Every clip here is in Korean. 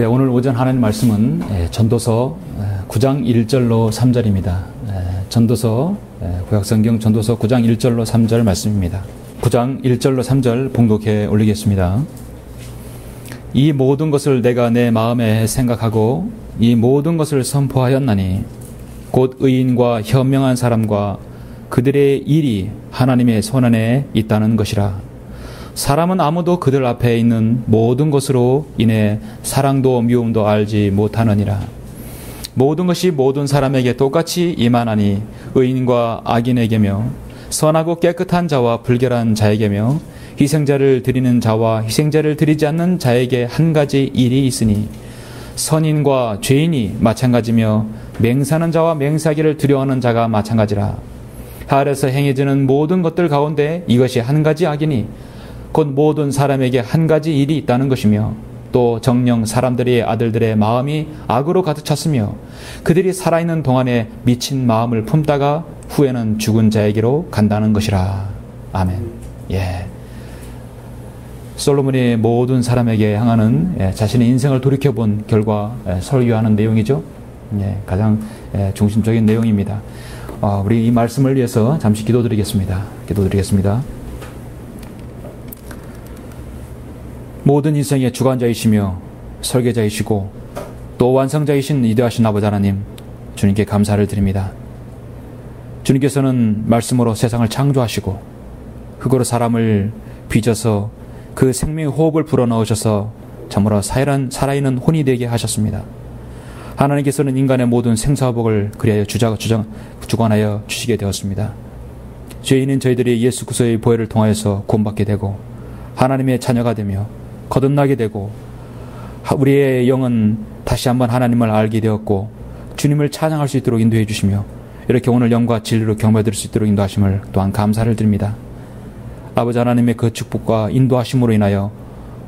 오늘 오전 하나님 말씀은 전도서 9장 1절로 3절입니다. 전도서 구약성경 전도서 9장 1절로 3절 말씀입니다. 9장 1절로 3절 봉독해 올리겠습니다. 이 모든 것을 내가 내 마음에 생각하고 이 모든 것을 선포하였나니 곧 의인과 현명한 사람과 그들의 일이 하나님의 손안에 있다는 것이라. 사람은 아무도 그들 앞에 있는 모든 것으로 인해 사랑도 미움도 알지 못하느니라. 모든 것이 모든 사람에게 똑같이 임하나니 의인과 악인에게며 선하고 깨끗한 자와 불결한 자에게며 희생자를 드리는 자와 희생자를 드리지 않는 자에게 한 가지 일이 있으니 선인과 죄인이 마찬가지며 맹세하는 자와 맹세하기를 두려워하는 자가 마찬가지라. 하늘에서 행해지는 모든 것들 가운데 이것이 한 가지 악이니 곧 모든 사람에게 한 가지 일이 있다는 것이며 또 정녕 사람들의 아들들의 마음이 악으로 가득 찼으며 그들이 살아있는 동안에 미친 마음을 품다가 후에는 죽은 자에게로 간다는 것이라. 아멘. 솔로몬이 모든 사람에게 향하는 자신의 인생을 돌이켜본 결과 설교하는 내용이죠. 가장 중심적인 내용입니다. 우리 이 말씀을 위해서 잠시 기도드리겠습니다. 모든 인생의 주관자이시며 설계자이시고 또 완성자이신 위대하신 아버지 하나님, 주님께 감사를 드립니다. 주님께서는 말씀으로 세상을 창조하시고 흙으로 사람을 빚어서 그 생명의 호흡을 불어넣으셔서 참으로 살아있는 혼이 되게 하셨습니다. 하나님께서는 인간의 모든 생사복을 그리하여 주관하여 주시게 되었습니다. 죄인인 저희들이 예수 그리스도의 보혈을 통하여서 구원받게 되고 하나님의 자녀가 되며 거듭나게 되고 우리의 영은 다시 한번 하나님을 알게 되었고 주님을 찬양할 수 있도록 인도해 주시며 이렇게 오늘 영과 진리로 경배드릴 수 있도록 인도하심을 또한 감사를 드립니다. 아버지 하나님의 그 축복과 인도하심으로 인하여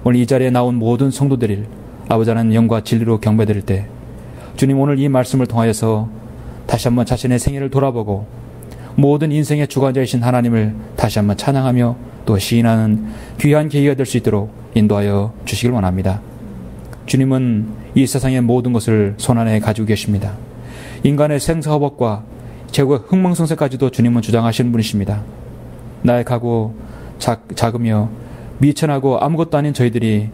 오늘 이 자리에 나온 모든 성도들이 아버지 하나님 영과 진리로 경배드릴 때 주님, 오늘 이 말씀을 통하여서 다시 한번 자신의 생애를 돌아보고 모든 인생의 주관자이신 하나님을 다시 한번 찬양하며 또 시인하는 귀한 계기가 될 수 있도록 인도하여 주시길 원합니다. 주님은 이 세상의 모든 것을 손안에 가지고 계십니다. 인간의 생사허복과 최고의 흥망성쇠까지도 주님은 주장하시는 분이십니다. 나약하고 작으며 미천하고 아무것도 아닌 저희들이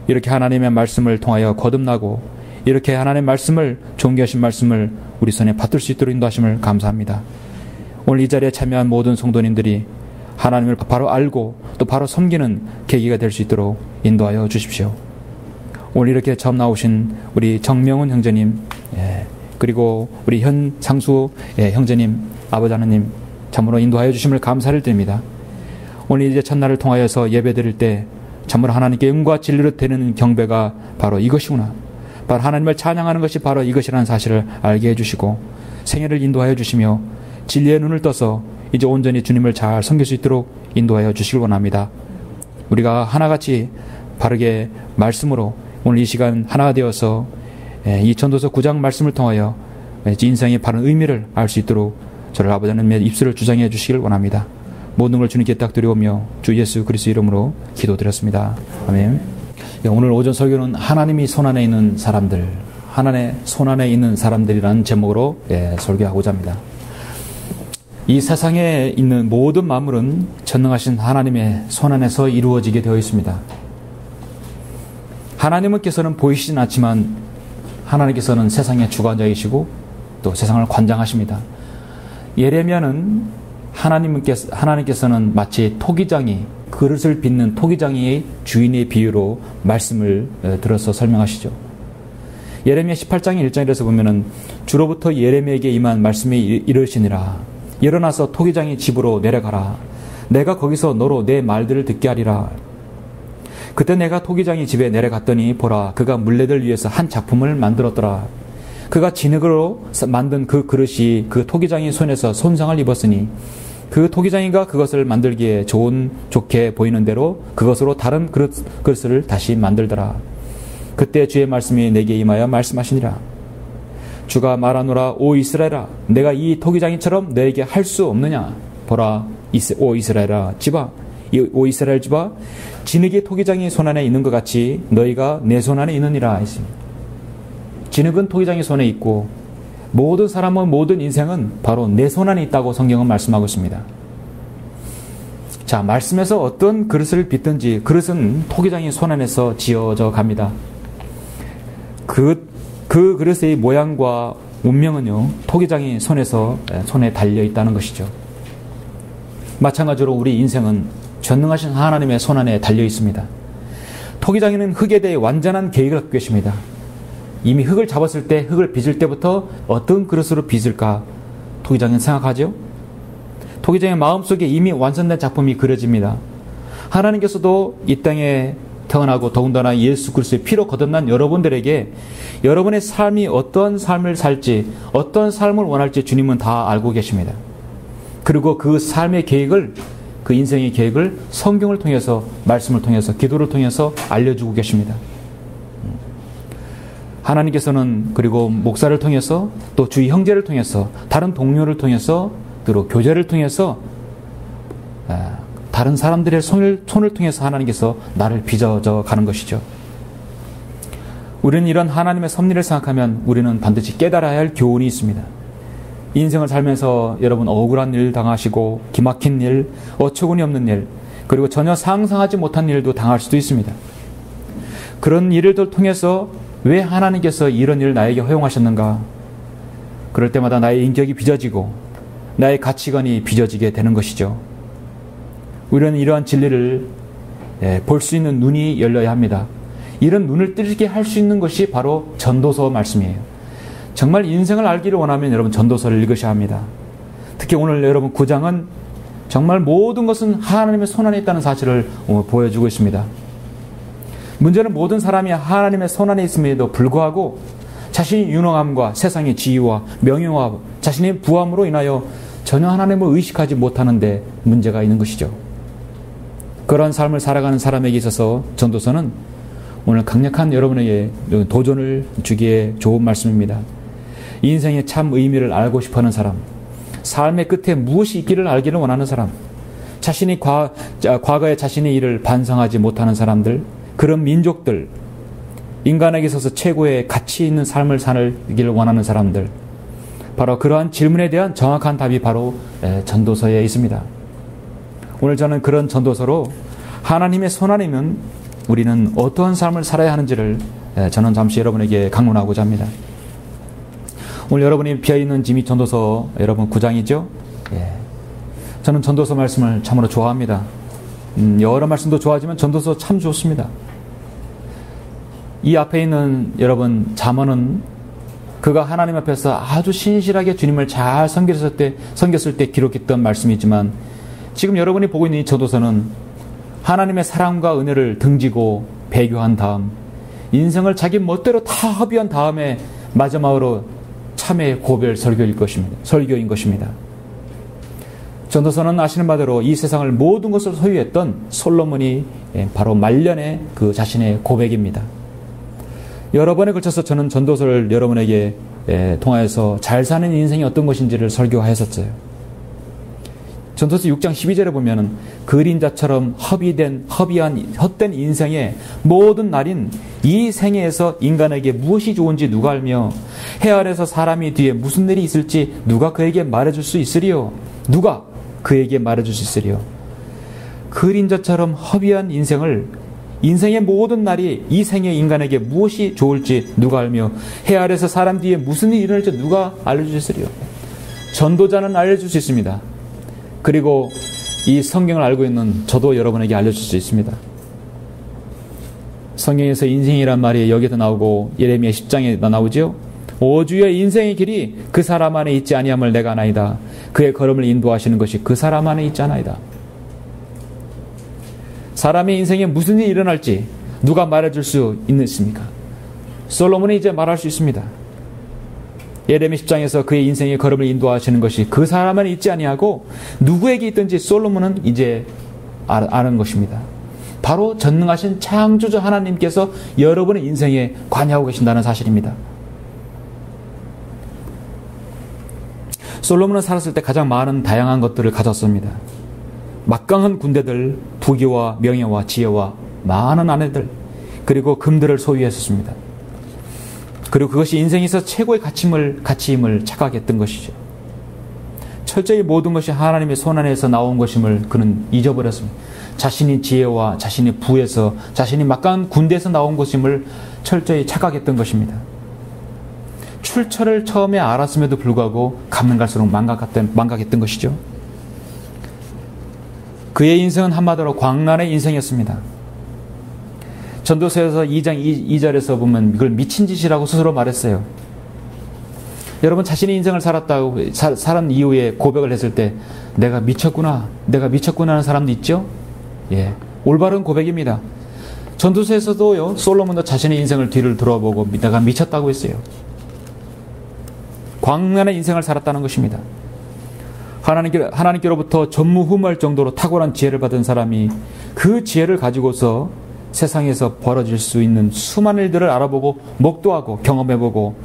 이렇게 하나님의 말씀을 통하여 거듭나고 이렇게 하나님의 말씀을, 존귀하신 말씀을 우리 손에 받들 수 있도록 인도하심을 감사합니다. 오늘 이 자리에 참여한 모든 성도님들이 하나님을 바로 알고 또 바로 섬기는 계기가 될 수 있도록 인도하여 주십시오. 오늘 이렇게 처음 나오신 우리 정명훈 형제님, 그리고 우리 현상수 형제님, 아버지 하나님 참으로 인도하여 주심을 감사를 드립니다. 오늘 이제 첫날을 통하여서 예배 드릴 때 참으로 하나님께 영과 진리로 드리는 경배가 바로 이것이구나, 바로 하나님을 찬양하는 것이 바로 이것이라는 사실을 알게 해주시고 생애를 인도하여 주시며 진리의 눈을 떠서 이제 온전히 주님을 잘 섬길 수 있도록 인도하여 주시길 원합니다. 우리가 하나같이 바르게 말씀으로 오늘 이 시간 하나가 되어서 이 전도서 9장 말씀을 통하여 인생의 바른 의미를 알 수 있도록 저를 아버지 하나님의 입술을 주장해 주시길 원합니다. 모든 걸 주님께 딱 드려오며 주 예수 그리스도 이름으로 기도드렸습니다. 아멘. 오늘 오전 설교는 하나님이 손안에 있는 사람들, 하나님의 손안에 있는 사람들이라는 제목으로 설교하고자 합니다. 이 세상에 있는 모든 만물은 전능하신 하나님의 손안에서 이루어지게 되어 있습니다. 하나님께서는 보이시진 않지만 하나님께서는 세상의 주관자이시고 또 세상을 관장하십니다. 예레미야는 하나님께서는 마치 토기장이, 그릇을 빚는 토기장이 주인의 비유로 말씀을 들어서 설명하시죠. 예레미야 18장 1절에서 보면은 주로부터 예레미야에게 임한 말씀이 이르시니라. 일어나서 토기장의 집으로 내려가라. 내가 거기서 너로 내 말들을 듣게 하리라. 그때 내가 토기장의 집에 내려갔더니 보라, 그가 물레들 위에서 한 작품을 만들었더라. 그가 진흙으로 만든 그 그릇이 그 토기장의 손에서 손상을 입었으니 그 토기장이가 그것을 만들기에 좋게 보이는 대로 그것으로 다른 그릇을 다시 만들더라. 그때 주의 말씀이 내게 임하여 말씀하시니라. 주가 말하노라. 오 이스라엘아, 내가 이 토기장이처럼 너에게 할 수 없느냐. 보라, 오 이스라엘아 집아, 오 이스라엘 집아, 진흙이 토기장이 손안에 있는 것 같이 너희가 내 손안에 있느니라 했습니다. 진흙은 토기장의 손에 있고 모든 사람의 모든 인생은 바로 내 손 안에 있다고 성경은 말씀하고 있습니다. 자, 말씀에서 어떤 그릇을 빚든지 그릇은 토기장의 손 안에서 지어져 갑니다. 그 그릇의 모양과 운명은요, 토기장의 손에 달려 있다는 것이죠. 마찬가지로 우리 인생은 전능하신 하나님의 손 안에 달려 있습니다. 토기장에는 흙에 대해 완전한 계획을 갖고 계십니다. 이미 흙을 잡았을 때, 흙을 빚을 때부터 어떤 그릇으로 빚을까 토기장은 생각하죠. 토기장의 마음속에 이미 완성된 작품이 그려집니다. 하나님께서도 이 땅에 태어나고 더군다나 예수 그리스도의 피로 거듭난 여러분들에게 여러분의 삶이 어떤 삶을 살지, 어떤 삶을 원할지 주님은 다 알고 계십니다. 그리고 그 삶의 계획을, 그 인생의 계획을 성경을 통해서, 말씀을 통해서, 기도를 통해서 알려주고 계십니다. 하나님께서는 그리고 목사를 통해서, 또 주위 형제를 통해서, 다른 동료를 통해서, 그리고 교제를 통해서, 다른 사람들의 손을 통해서 하나님께서 나를 빚어져 가는 것이죠. 우리는 이런 하나님의 섭리를 생각하면 우리는 반드시 깨달아야 할 교훈이 있습니다. 인생을 살면서 여러분 억울한 일 당하시고 기막힌 일, 어처구니 없는 일, 그리고 전혀 상상하지 못한 일도 당할 수도 있습니다. 그런 일을 통해서 왜 하나님께서 이런 일을 나에게 허용하셨는가? 그럴 때마다 나의 인격이 빚어지고 나의 가치관이 빚어지게 되는 것이죠. 우리는 이러한 진리를 볼 수 있는 눈이 열려야 합니다. 이런 눈을 뜨게 할 수 있는 것이 바로 전도서 말씀이에요. 정말 인생을 알기를 원하면 여러분 전도서를 읽으셔야 합니다. 특히 오늘 여러분 9장은 정말 모든 것은 하나님의 손 안에 있다는 사실을 보여주고 있습니다. 문제는 모든 사람이 하나님의 손 안에 있음에도 불구하고 자신의 유능함과 세상의 지위와 명예와 자신의 부함으로 인하여 전혀 하나님을 의식하지 못하는 데 문제가 있는 것이죠. 그러한 삶을 살아가는 사람에게 있어서 전도서는 오늘 강력한 여러분에게 도전을 주기에 좋은 말씀입니다. 인생의 참 의미를 알고 싶어하는 사람, 삶의 끝에 무엇이 있기를 알기를 원하는 사람, 자신이 과거의 자신의 일을 반성하지 못하는 사람들, 그런 민족들, 인간에게 있어서 최고의 가치 있는 삶을 살기를 원하는 사람들, 바로 그러한 질문에 대한 정확한 답이 바로 전도서에 있습니다. 오늘 저는 그런 전도서로 하나님의 손 안에는 우리는 어떠한 삶을 살아야 하는지를 저는 잠시 여러분에게 강론하고자 합니다. 오늘 여러분이 비어있는 짐이 전도서 여러분 9장이죠? 저는 전도서 말씀을 참으로 좋아합니다. 여러 말씀도 좋아하지만 전도서 참 좋습니다. 이 앞에 있는 여러분 잠언은 그가 하나님 앞에서 아주 신실하게 주님을 잘 섬겼을 때 기록했던 말씀이지만 지금 여러분이 보고 있는 이 전도서는 하나님의 사랑과 은혜를 등지고 배교한 다음 인생을 자기 멋대로 다 허비한 다음에 마지막으로 참회의 고별 설교인 것입니다. 전도서는 아시는 바대로 이 세상을 모든 것을 소유했던 솔로몬이 바로 말년의 그 자신의 고백입니다. 여러 번에 걸쳐서 저는 전도서를 여러분에게 통하여서 잘 사는 인생이 어떤 것인지를 설교하였었어요. 전도서 6장 12절에 보면은 그림자처럼 헛된 인생의 모든 날인 이 생애에서 인간에게 무엇이 좋은지 누가 알며 해 아래서 사람이 뒤에 무슨 일이 있을지 누가 그에게 말해줄 수 있으리요? 누가 그에게 말해줄 수 있으리요? 그림자처럼 허비한 인생의 모든 날이 이 생애 인간에게 무엇이 좋을지 누가 알며 해 아래서 사람 뒤에 무슨 일이 일어날지 누가 알려줄 수 있으리요? 전도자는 알려줄 수 있습니다. 그리고 이 성경을 알고 있는 저도 여러분에게 알려줄 수 있습니다. 성경에서 인생이란 말이 여기에도 나오고 예레미야 10장에 나오죠. 오주의 인생의 길이 그 사람 안에 있지 아니함을 내가 아나이다. 그의 걸음을 인도하시는 것이 그 사람 안에 있지 않아이다. 사람의 인생에 무슨 일이 일어날지 누가 말해줄 수 있습니까? 솔로몬이 이제 말할 수 있습니다. 예레미야 10장에서 그의 인생의 걸음을 인도하시는 것이 그 사람 안에 있지 아니하고 누구에게 있든지 솔로몬은 이제 아는 것입니다. 바로 전능하신 창조주 하나님께서 여러분의 인생에 관여하고 계신다는 사실입니다. 솔로몬은 살았을 때 가장 많은 다양한 것들을 가졌습니다. 막강한 군대들, 부귀와 명예와 지혜와 많은 아내들, 그리고 금들을 소유했었습니다. 그리고 그것이 인생에서 최고의 가치임을 착각했던 것이죠. 철저히 모든 것이 하나님의 손 안에서 나온 것임을 그는 잊어버렸습니다. 자신이 지혜와 자신의 부에서, 자신이 막강한 군대에서 나온 것임을 철저히 착각했던 것입니다. 출처를 처음에 알았음에도 불구하고 가면 갈수록 망각했던 것이죠. 그의 인생은 한마디로 광란의 인생이었습니다. 전도서에서 2장 2절에서 보면 이걸 미친 짓이라고 스스로 말했어요. 여러분, 자신의 인생을 살은 이후에 고백을 했을 때 내가 미쳤구나 하는 사람도 있죠? 예, 올바른 고백입니다. 전도서에서도요, 솔로몬도 자신의 인생을 뒤를 돌아보고 내가 미쳤다고 했어요. 광란의 인생을 살았다는 것입니다. 하나님께로부터 전무후무할 정도로 탁월한 지혜를 받은 사람이 그 지혜를 가지고서 세상에서 벌어질 수 있는 수많은 일들을 알아보고 목도하고 경험해보고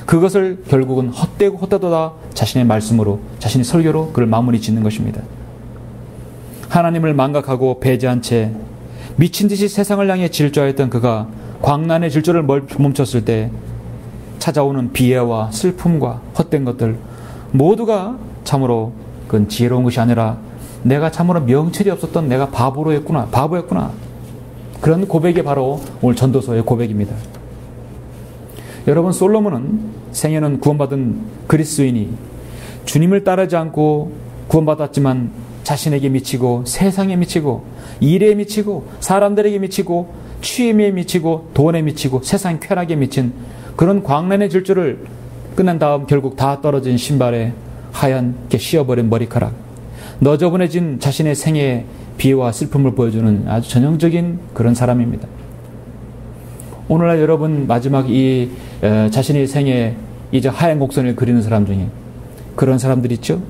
그것을 결국은 헛되고 헛되도다 자신의 말씀으로, 자신의 설교로 그를 마무리 짓는 것입니다. 하나님을 망각하고 배제한 채 미친 듯이 세상을 향해 질주하였던 그가 광란의 질주를 멈췄을 때 찾아오는 비애와 슬픔과 헛된 것들 모두가 참으로 그건 지혜로운 것이 아니라 내가 참으로 명철이 없었던 내가 바보였구나. 그런 고백이 바로 오늘 전도서의 고백입니다. 여러분, 솔로몬은 생애는 구원받은 그리스도인이 주님을 따르지 않고 구원받았지만 자신에게 미치고 세상에 미치고 일에 미치고 사람들에게 미치고 취임에 미치고 돈에 미치고 세상 쾌락에 미친 그런 광란의 질주를 끝난 다음 결국 다 떨어진 신발에 하얗게 씌어버린 머리카락, 너저분해진 자신의 생애의 비애와 슬픔을 보여주는 아주 전형적인 그런 사람입니다. 오늘날 여러분 마지막 자신의 생에 이제 하얀 곡선을 그리는 사람 중에 그런 사람들 있죠?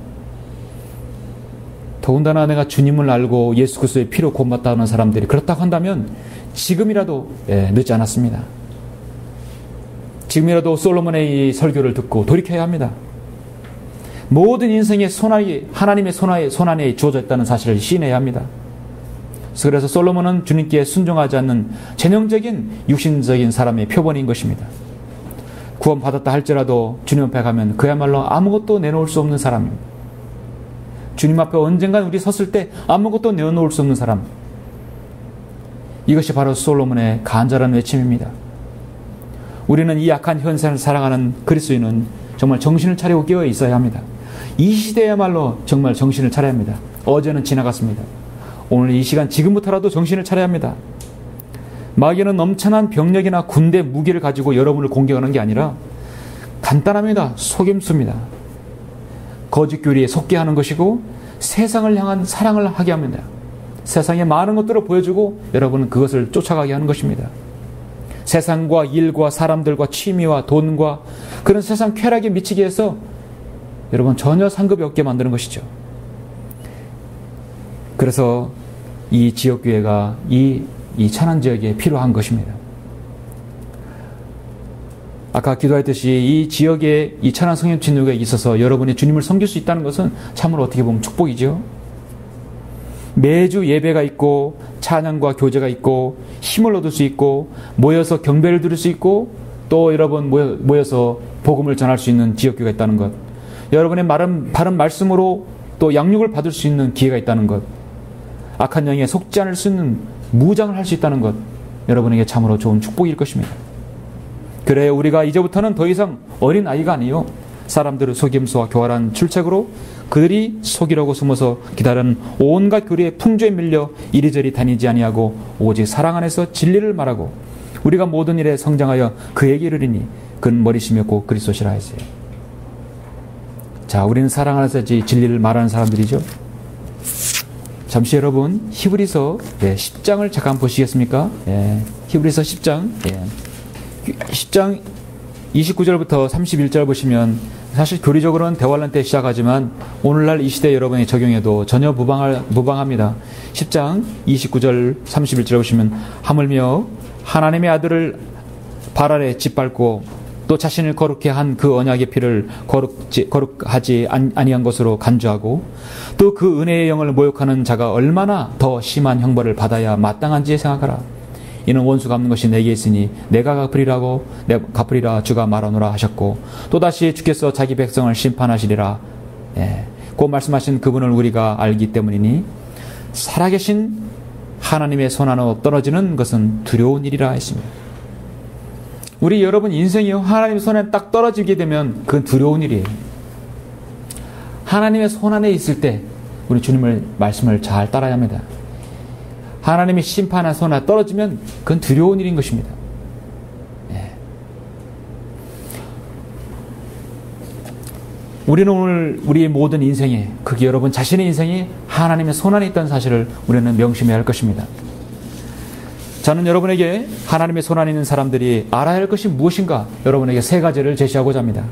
더군다나 내가 주님을 알고 예수 그리스도의 피로 구원받다는 사람들이 그렇다고 한다면 지금이라도 늦지 않았습니다. 지금이라도 솔로몬의 이 설교를 듣고 돌이켜야 합니다. 모든 인생의 하나님의 손 안에 주어져 있다는 사실을 시인해야 합니다. 그래서 솔로몬은 주님께 순종하지 않는 전형적인 육신적인 사람의 표본인 것입니다. 구원받았다 할지라도 주님 앞에 가면 그야말로 아무것도 내놓을 수 없는 사람입니다. 주님 앞에 언젠간 우리 섰을 때 아무것도 내놓을 수 없는 사람. 이것이 바로 솔로몬의 간절한 외침입니다. 우리는 이 약한 현세를 살아가는 그리스도인은 정말 정신을 차리고 깨어 있어야 합니다. 이 시대야말로 정말 정신을 차려야 합니다. 어제는 지나갔습니다. 오늘 이 시간 지금부터라도 정신을 차려야 합니다. 마귀는 엄청난 병력이나 군대 무기를 가지고 여러분을 공격하는 게 아니라 간단합니다. 속임수입니다. 거짓 교리에 속게 하는 것이고 세상을 향한 사랑을 하게 합니다. 세상의 많은 것들을 보여주고 여러분은 그것을 쫓아가게 하는 것입니다. 세상과 일과 사람들과 취미와 돈과 그런 세상 쾌락에 미치게 해서 여러분 전혀 상급이 없게 만드는 것이죠. 그래서 이 지역교회가 이 천안 지역에 필요한 것입니다. 아까 기도했듯이 이 지역에 이 천안 성협진료교회에 있어서 여러분이 주님을 섬길 수 있다는 것은 참으로 어떻게 보면 축복이죠. 매주 예배가 있고 찬양과 교제가 있고 힘을 얻을 수 있고 모여서 경배를 드릴 수 있고 또 여러분 모여서 복음을 전할 수 있는 지역교회가 있다는 것, 여러분의 바른 말씀으로 또 양육을 받을 수 있는 기회가 있다는 것, 악한 영에 속지 않을 수 있는 무장을 할 수 있다는 것, 여러분에게 참으로 좋은 축복일 것입니다. 그래 우리가 이제부터는 더 이상 어린 아이가 아니요 사람들을 속임수와 교활한 출책으로 그들이 속이려고 숨어서 기다리는 온갖 교리의 풍조에 밀려 이리저리 다니지 아니하고 오직 사랑 안에서 진리를 말하고 우리가 모든 일에 성장하여 그에게 이르리니 그는 머리심이었고 그리스도시라 했어요. 자, 우리는 사랑 안에서 진리를 말하는 사람들이죠. 잠시 여러분 히브리서 10장을 잠깐 보시겠습니까? 히브리서 10장 10장 29절부터 31절 보시면 사실 교리적으로는 대환란 때 시작하지만 오늘날 이 시대 여러분이 적용해도 전혀 무방합니다. 10장 29절 31절 보시면 하물며 하나님의 아들을 발 아래 짓밟고 또 자신을 거룩해 한 그 언약의 피를 거룩하지 아니한 것으로 간주하고 또 그 은혜의 영을 모욕하는 자가 얼마나 더 심한 형벌을 받아야 마땅한지 생각하라. 이는 원수 갚는 것이 내게 있으니 내가 갚으리라 주가 말하노라 하셨고, 또다시 주께서 자기 백성을 심판하시리라. 그 말씀하신 그분을 우리가 알기 때문이니 살아계신 하나님의 손 안으로 떨어지는 것은 두려운 일이라 했습니다. 우리 여러분 인생이요, 하나님의 손에 딱 떨어지게 되면 그건 두려운 일이에요. 하나님의 손 안에 있을 때 우리 주님의 말씀을 잘 따라야 합니다. 하나님이 심판한 손 안에 떨어지면 그건 두려운 일인 것입니다. 우리는 오늘 우리의 모든 인생에, 그게 여러분 자신의 인생이 하나님의 손 안에 있다는 사실을 우리는 명심해야 할 것입니다. 저는 여러분에게 하나님의 손 안에 있는 사람들이 알아야 할 것이 무엇인가, 여러분에게 세 가지를 제시하고자 합니다.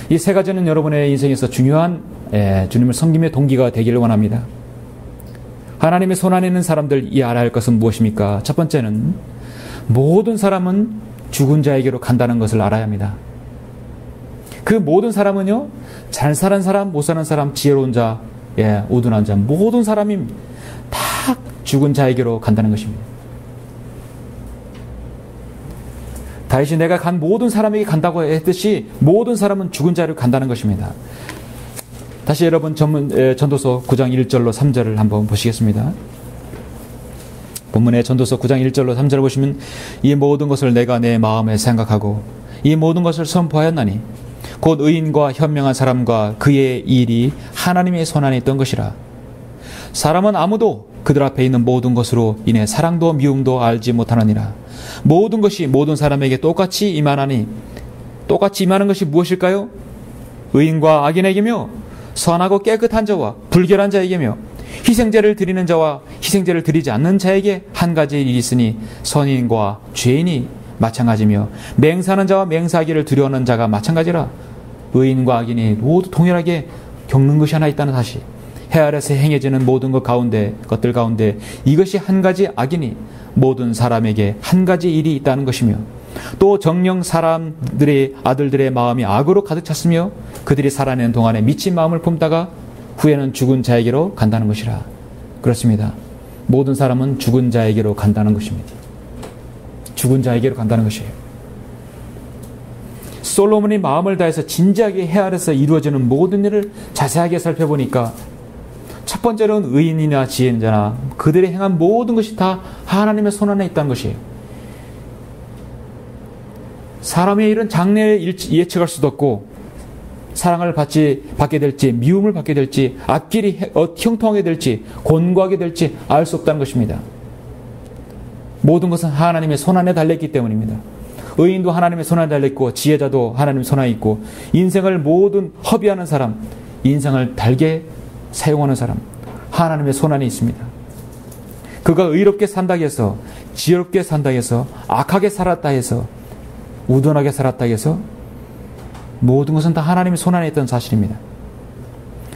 이 세 가지는 여러분의 인생에서 중요한 주님을 섬김의 동기가 되기를 원합니다. 하나님의 손 안에 있는 사람들이 알아야 할 것은 무엇입니까? 첫 번째는 모든 사람은 죽은 자에게로 간다는 것을 알아야 합니다. 그 모든 사람은요, 잘 사는 사람, 못 사는 사람, 지혜로운 자, 우둔한 자, 모든 사람이 다 죽은 자에게로 간다는 것입니다. 다윗이 내가 간 모든 사람에게 간다고 했듯이 모든 사람은 죽은 자로 간다는 것입니다. 다시 여러분 전도서 9장 1절로 3절을 한번 보시겠습니다. 본문의 전도서 9장 1절로 3절을 보시면, 이 모든 것을 내가 내 마음에 생각하고 이 모든 것을 선포하였나니 곧 의인과 현명한 사람과 그의 일이 하나님의 손안에 있던 것이라. 사람은 아무도 그들 앞에 있는 모든 것으로 인해 사랑도 미움도 알지 못하느니라. 모든 것이 모든 사람에게 똑같이 임하나니, 똑같이 임하는 것이 무엇일까요? 의인과 악인에게며 선하고 깨끗한 자와 불결한 자에게며 희생제를 드리는 자와 희생제를 드리지 않는 자에게 한 가지 일이 있으니 선인과 죄인이 마찬가지며 맹세하는 자와 맹세하기를 두려워하는 자가 마찬가지라. 의인과 악인이 모두 동일하게 겪는 것이 하나 있다는 사실. 해 아래서 행해지는 모든 것들 가운데 이것이 한 가지 악이니 모든 사람에게 한 가지 일이 있다는 것이며, 또 정녕 사람들의 아들들의 마음이 악으로 가득 찼으며 그들이 살아내는 동안에 미친 마음을 품다가 후에는 죽은 자에게로 간다는 것이라. 그렇습니다. 모든 사람은 죽은 자에게로 간다는 것입니다. 죽은 자에게로 간다는 것이에요. 솔로몬이 마음을 다해서 진지하게 해 아래서 이루어지는 모든 일을 자세하게 살펴보니까, 첫 번째로는 의인이나 지혜자나 그들이 행한 모든 것이 다 하나님의 손 안에 있다는 것이에요. 사람의 일은 장래에 예측할 수도 없고, 사랑을 받게 될지 미움을 받게 될지 앞길이 형통하게 될지 곤고하게 될지 알 수 없다는 것입니다. 모든 것은 하나님의 손 안에 달려있기 때문입니다. 의인도 하나님의 손 안에 달려있고 지혜자도 하나님의 손 안에 있고, 인생을 모든 허비하는 사람, 인생을 달게 사용하는 사람, 하나님의 손 안에 있습니다. 그가 의롭게 산다 해서, 지혜롭게 산다 해서, 악하게 살았다 해서, 우둔하게 살았다 해서 모든 것은 다 하나님의 손 안에 있던 사실입니다.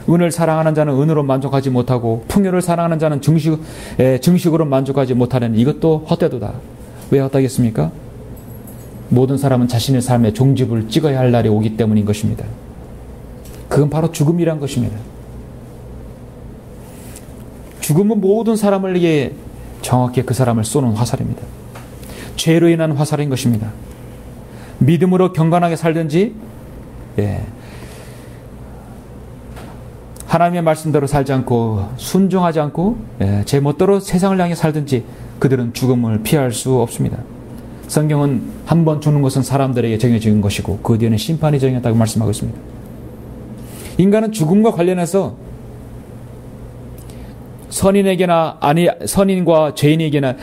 은을 사랑하는 자는 은으로 만족하지 못하고 풍요를 사랑하는 자는 증식으로 만족하지 못하는 이것도 헛되도다. 왜 헛되겠습니까? 모든 사람은 자신의 삶에 종집을 찍어야 할 날이 오기 때문인 것입니다. 그건 바로 죽음이란 것입니다. 죽음은 모든 사람에게 정확히 그 사람을 쏘는 화살입니다. 죄로 인한 화살인 것입니다. 믿음으로 경건하게 살든지, 하나님의 말씀대로 살지 않고 순종하지 않고 제 멋대로 세상을 향해 살든지 그들은 죽음을 피할 수 없습니다. 성경은 한 번 죽는 것은 사람들에게 정해진 것이고 그 뒤에는 심판이 정해졌다고 말씀하고 있습니다. 인간은 죽음과 관련해서 선인과 죄인이나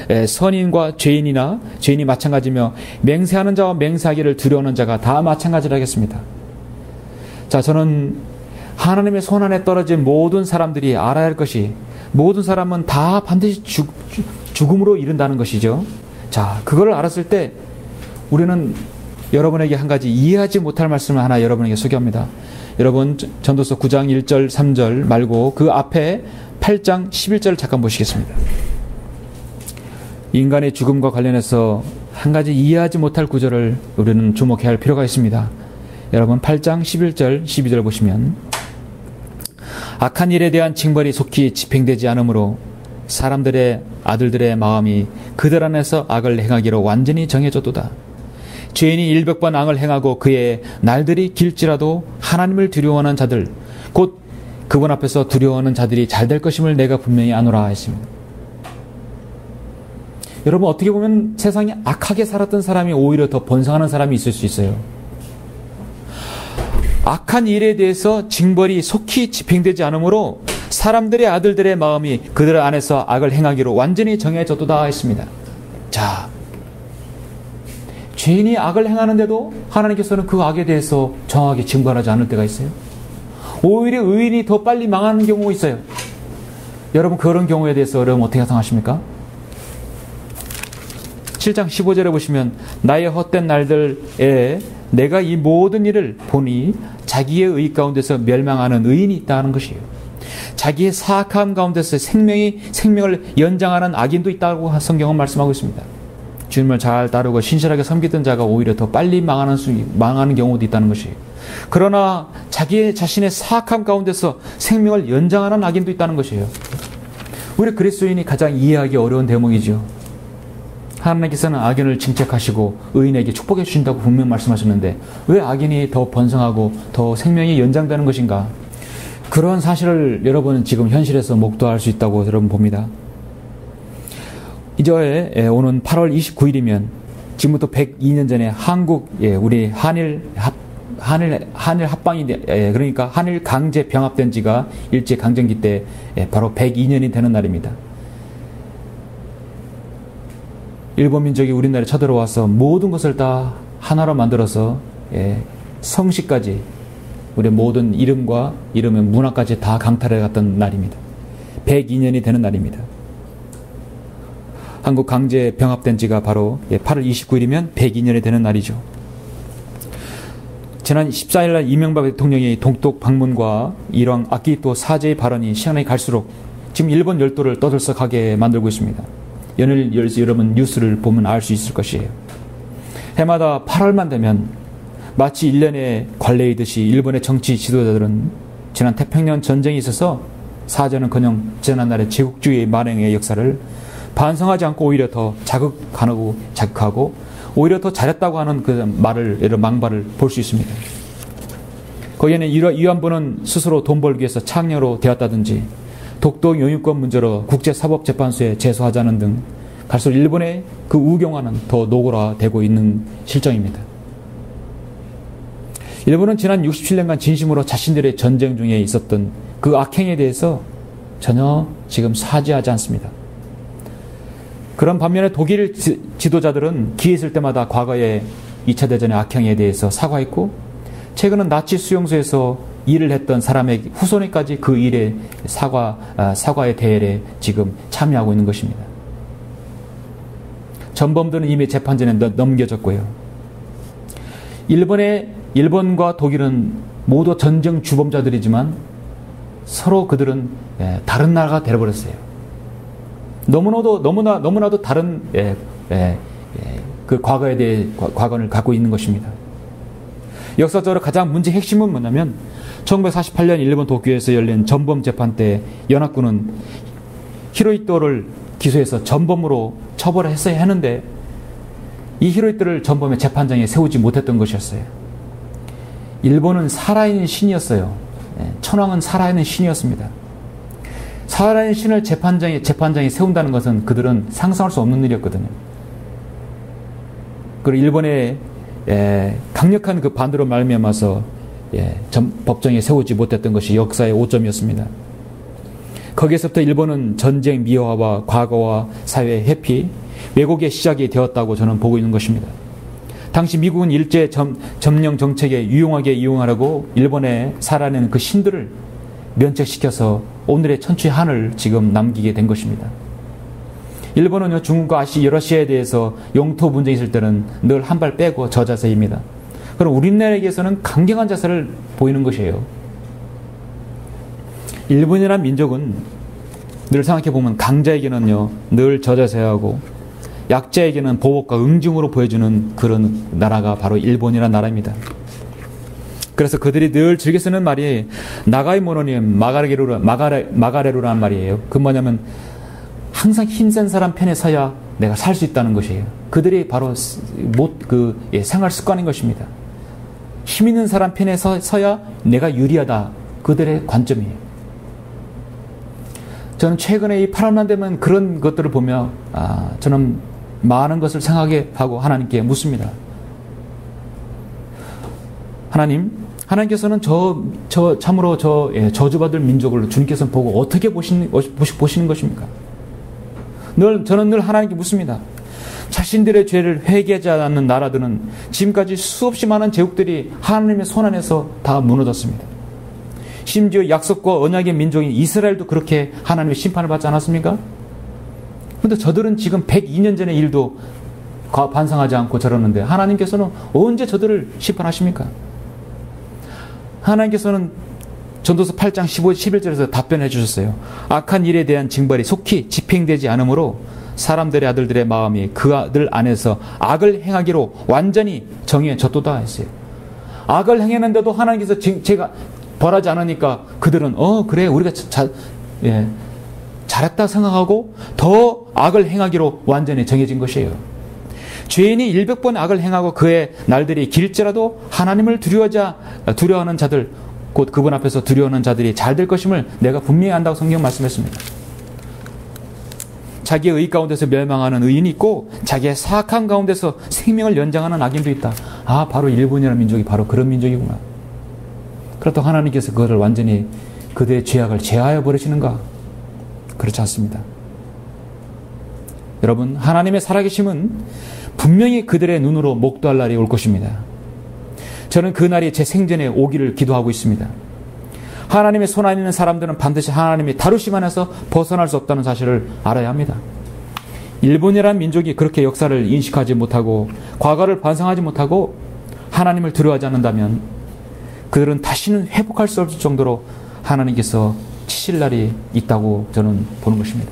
죄인이 마찬가지며 맹세하는 자와 맹세하기를 두려워하는 자가 다 마찬가지라 하겠습니다. 자, 저는 하나님의 손 안에 떨어진 모든 사람들이 알아야 할 것이, 모든 사람은 다 반드시 죽음으로 이른다는 것이죠. 자, 그걸 알았을 때 우리는 여러분에게 한 가지 이해하지 못할 말씀을 하나 여러분에게 소개합니다. 여러분 전도서 9장 1절 3절 말고 그 앞에 8장 11절을 잠깐 보시겠습니다. 인간의 죽음과 관련해서 한 가지 이해하지 못할 구절을 우리는 주목해야 할 필요가 있습니다. 여러분 8장 11절 12절 보시면, 악한 일에 대한 징벌이 속히 집행되지 않으므로 사람들의 아들들의 마음이 그들 안에서 악을 행하기로 완전히 정해졌도다. 죄인이 100번 악을 행하고 그의 날들이 길지라도 하나님을 두려워하는 자들, 곧 그분 앞에서 두려워하는 자들이 잘 될 것임을 내가 분명히 아노라 했습니다. 여러분, 어떻게 보면 세상에 악하게 살았던 사람이 오히려 더 번성하는 사람이 있을 수 있어요. 악한 일에 대해서 징벌이 속히 집행되지 않으므로 사람들의 아들들의 마음이 그들 안에서 악을 행하기로 완전히 정해졌도다 했습니다. 자, 죄인이 악을 행하는데도 하나님께서는 그 악에 대해서 정확하게 징벌하지 않을 때가 있어요. 오히려 의인이 더 빨리 망하는 경우가 있어요. 여러분, 그런 경우에 대해서 여러분 어떻게 생각하십니까? 7장 15절에 보시면 나의 헛된 날들에 내가 이 모든 일을 보니 자기의 의 가운데서 멸망하는 의인이 있다는 것이에요. 자기의 사악함 가운데서 생명을 연장하는 악인도 있다고 성경은 말씀하고 있습니다. 주님을 잘 따르고 신실하게 섬기던 자가 오히려 더 빨리 망하는 경우도 있다는 것이에요. 그러나 자신의 사악함 가운데서 생명을 연장하는 악인도 있다는 것이에요. 우리 그리스도인이 가장 이해하기 어려운 대목이죠. 하나님께서는 악인을 징책하시고 의인에게 축복해 주신다고 분명 말씀하셨는데 왜 악인이 더 번성하고 더 생명이 연장되는 것인가? 그런 사실을 여러분은 지금 현실에서 목도할 수 있다고 여러분 봅니다. 이제 오는 8월 29일이면 지금부터 102년 전에 우리 한일 합방이 그러니까 한일 강제 병합된 지가 일제 강점기 때 바로 102년이 되는 날입니다. 일본 민족이 우리나라에 쳐들어와서 모든 것을 다 하나로 만들어서 성씨까지 우리 모든 이름의 문화까지 다 강탈해 갔던 날입니다. 102년이 되는 날입니다. 한국 강제 병합된 지가 바로 8월 29일이면 102년이 되는 날이죠. 지난 14일날 이명박 대통령의 동독 방문과 일왕 아키히토 사제의 발언이 시간이 갈수록 지금 일본 열도를 떠들썩하게 만들고 있습니다. 여러분 뉴스를 보면 알 수 있을 것이에요. 해마다 8월만 되면 마치 1년의 관례이듯이 일본의 정치 지도자들은 지난 태평양 전쟁이 있어서 사제는커녕 지난날의 제국주의 만행의 역사를 반성하지 않고 오히려 더 자극하고 오히려 더 잘했다고 하는 그 망발을 볼 수 있습니다. 거기에는 위안부는 스스로 돈 벌기 위해서 창녀로 되었다든지 독도 영유권 문제로 국제사법재판소에 제소하자는 등 갈수록 일본의 그 우경화는 더 노골화되고 있는 실정입니다. 일본은 지난 67년간 진심으로 자신들의 전쟁 중에 있었던 그 악행에 대해서 전혀 지금 사죄하지 않습니다. 그런 반면에 독일 지도자들은 기회 있을 때마다 과거의 2차 대전의 악행에 대해서 사과했고 최근은 나치 수용소에서 일을 했던 사람의 후손에까지 그 일의 사과의 대회에 지금 참여하고 있는 것입니다. 전범들은 이미 재판전에 넘겨졌고요. 일본과 독일은 모두 전쟁 주범자들이지만 서로 그들은 다른 나라가 되어버렸어요. 너무나도 다른 그 과거에 대해 과거를 갖고 있는 것입니다. 역사적으로 가장 문제의 핵심은 뭐냐면 1948년 일본 도쿄에서 열린 전범 재판 때 연합군은 히로히토를 기소해서 전범으로 처벌했어야 하는데 이 히로히토를 전범의 재판장에 세우지 못했던 것이었어요. 일본은 살아있는 신이었어요. 천황은 살아있는 신이었습니다. 살아있는 신을 재판장에 세운다는 것은 그들은 상상할 수 없는 일이었거든요. 그리고 일본의 강력한 그 반대로 말미암아서 법정에 세우지 못했던 것이 역사의 오점이었습니다. 거기에서부터 일본은 전쟁 미화와 과거와 사회 회피, 왜곡의 시작이 되었다고 저는 보고 있는 것입니다. 당시 미국은 일제 점령 정책에 유용하게 이용하려고 일본에 살아내는 그 신들을 면책시켜서 오늘의 천추의 한을 지금 남기게 된 것입니다. 일본은요, 중국과 러시아에 대해서 영토 분쟁이 있을 때는 늘 한 발 빼고 저 자세입니다. 그럼 우리나라에게서는 강경한 자세를 보이는 것이에요. 일본이라는 민족은 늘 생각해보면 강자에게는요, 늘 저 자세하고 약자에게는 보복과 응징으로 보여주는 그런 나라가 바로 일본이라는 나라입니다. 그래서 그들이 늘 즐겨 쓰는 말이 나가이 모노님 마가레루라는 말이에요. 그 뭐냐면 항상 힘센 사람 편에 서야 내가 살 수 있다는 것이에요. 그들이 바로 생활 습관인 것입니다. 힘 있는 사람 편에 서야 내가 유리하다. 그들의 관점이에요. 저는 최근에 이 8월만 되면 그런 것들을 보며 저는 많은 것을 생각하게 하고 하나님께 묻습니다. 하나님께서는 참으로 저주받을 민족을 주님께서는 보고 어떻게 보시는 것입니까? 저는 늘 하나님께 묻습니다. 자신들의 죄를 회개하지 않는 나라들은 지금까지 수없이 많은 제국들이 하나님의 손 안에서 다 무너졌습니다. 심지어 약속과 언약의 민족인 이스라엘도 그렇게 하나님의 심판을 받지 않았습니까? 그런데 저들은 지금 102년 전의 일도 반성하지 않고 저러는데 하나님께서는 언제 저들을 심판하십니까? 하나님께서는 전도서 8장 15, 11절에서 답변해 주셨어요. 악한 일에 대한 징벌이 속히 집행되지 않으므로 사람들의 아들들의 마음이 그 아들 안에서 악을 행하기로 완전히 정해졌도다 했어요. 악을 행했는데도 하나님께서 제가 벌하지 않으니까 그들은 그래 우리가 잘했다 생각하고 더 악을 행하기로 완전히 정해진 것이에요. 죄인이 100번 악을 행하고 그의 날들이 길지라도 하나님을 두려워하는 자들, 곧 그분 앞에서 두려워하는 자들이 잘 될 것임을 내가 분명히 안다고 성경 말씀했습니다. 자기의 의 가운데서 멸망하는 의인이 있고 자기의 사악한 가운데서 생명을 연장하는 악인도 있다. 바로 일본이라는 민족이 바로 그런 민족이구나. 그렇다고 하나님께서 그것을 완전히 그들의 죄악을 제하여 버리시는가? 그렇지 않습니다. 여러분, 하나님의 살아계심은 분명히 그들의 눈으로 목도할 날이 올 것입니다. 저는 그 날이 제 생전에 오기를 기도하고 있습니다. 하나님의 손 안에 있는 사람들은 반드시 하나님이 다루심 안에서 벗어날 수 없다는 사실을 알아야 합니다. 일본이라는 민족이 그렇게 역사를 인식하지 못하고 과거를 반성하지 못하고 하나님을 두려워하지 않는다면 그들은 다시는 회복할 수 없을 정도로 하나님께서 치실 날이 있다고 저는 보는 것입니다.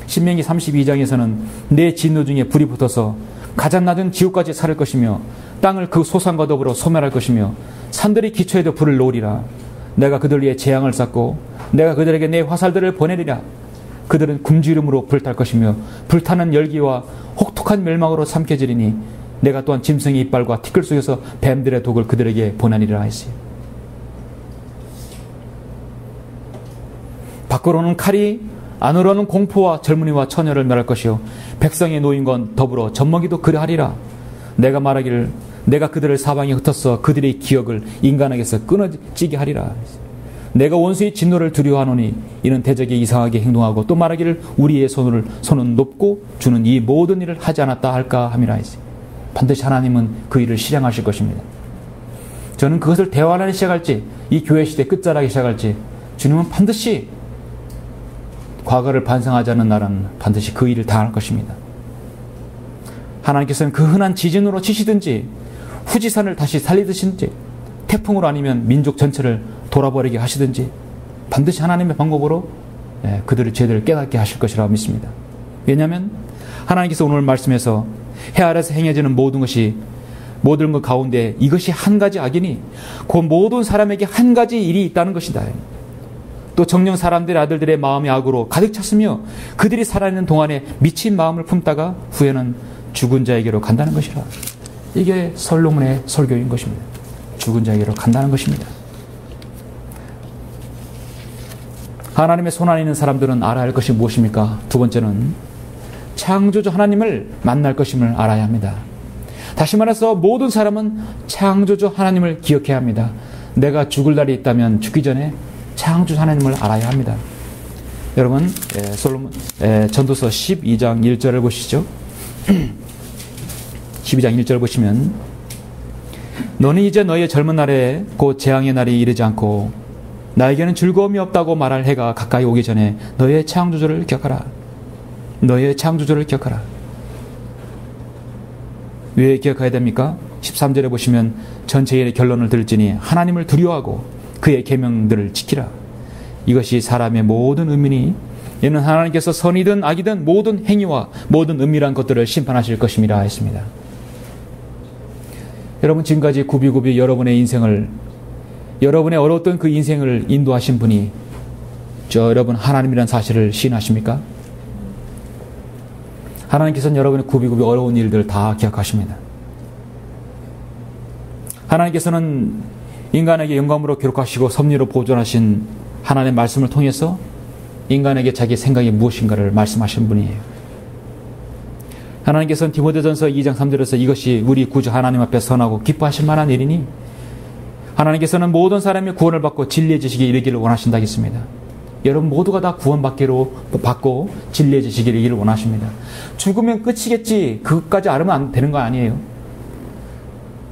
신명기 32장에서는 내 진노 중에 불이 붙어서 가장 낮은 지옥까지 살을 것이며 땅을 그 소산과 더불어 소멸할 것이며 산들이 기초에도 불을 놓으리라. 내가 그들 위에 재앙을 쌓고 내가 그들에게 내 화살들을 보내리라. 그들은 굶주림으로 불탈 것이며 불타는 열기와 혹독한 멸망으로 삼켜지리니 내가 또한 짐승의 이빨과 티끌 속에서 뱀들의 독을 그들에게 보내리라 했어요. 밖으로는 칼이 안으로는 공포와 젊은이와 처녀를 멸할 것이요 백성의 노인과 더불어 젖먹이도 그러하리라. 내가 말하기를 내가 그들을 사방에 흩어서 그들의 기억을 인간에게서 끊어지게 하리라. 내가 원수의 진노를 두려워하노니 이는 대적이 이상하게 행동하고 또 말하기를 우리의 손은 높고 주는 이 모든 일을 하지 않았다 할까 함이라 했어요. 반드시 하나님은 그 일을 실행하실 것입니다. 저는 그것을 대화하기 시작할지 이 교회 시대 끝자락에 시작할지 주님은 반드시 과거를 반성하지 않는 나라는 반드시 그 일을 당할 것입니다. 하나님께서는 그 흔한 지진으로 치시든지 후지산을 다시 살리듯이 태풍으로 아니면 민족 전체를 돌아버리게 하시든지 반드시 하나님의 방법으로 그들의 죄들을 깨닫게 하실 것이라고 믿습니다. 왜냐하면 하나님께서 오늘 말씀에서 해 아래서 행해지는 모든 것 가운데 이것이 한 가지 악이니 그 모든 사람에게 한 가지 일이 있다는 것이다. 또 정녕 사람들의 아들들의 마음이 악으로 가득 찼으며 그들이 살아있는 동안에 미친 마음을 품다가 후에는 죽은 자에게로 간다는 것이라. 이게 솔로몬의 설교인 것입니다. 죽은 자에게로 간다는 것입니다. 하나님의 손 안에 있는 사람들은 알아야 할 것이 무엇입니까? 두 번째는 창조주 하나님을 만날 것임을 알아야 합니다. 다시 말해서 모든 사람은 창조주 하나님을 기억해야 합니다. 내가 죽을 날이 있다면 죽기 전에 창조주 하나님을 알아야 합니다. 여러분, 전도서 12장 1절을 보시죠. 12장 1절 보시면 너는 이제 너의 젊은 날에 곧 재앙의 날이 이르지 않고 나에게는 즐거움이 없다고 말할 해가 가까이 오기 전에 너의 창조주를 기억하라. 너의 창조주를 기억하라. 왜 기억해야 됩니까? 13절에 보시면 전체의 결론을 들지니 하나님을 두려워하고 그의 계명들을 지키라. 이것이 사람의 모든 의미니 이는 하나님께서 선이든 악이든 모든 행위와 모든 은밀한 것들을 심판하실 것임이라 했습니다. 여러분, 지금까지 굽이굽이 여러분의 어려웠던 그 인생을 인도하신 분이 여러분 하나님이라는 사실을 시인하십니까? 하나님께서는 여러분의 굽이굽이 어려운 일들을 다 기억하십니다. 하나님께서는 인간에게 영광으로 기록하시고 섭리로 보존하신 하나님의 말씀을 통해서 인간에게 자기 생각이 무엇인가를 말씀하신 분이에요. 하나님께서는 디모데전서 2장 3절에서 이것이 우리 구주 하나님 앞에 선하고 기뻐하실 만한 일이니 하나님께서는 모든 사람이 구원을 받고 진리의 지식에 이르기를 원하신다 했습니다. 여러분 모두가 다 구원받고 진리의 지식에 이르기를 원하십니다. 죽으면 끝이겠지 그것까지 알으면 안 되는 거 아니에요.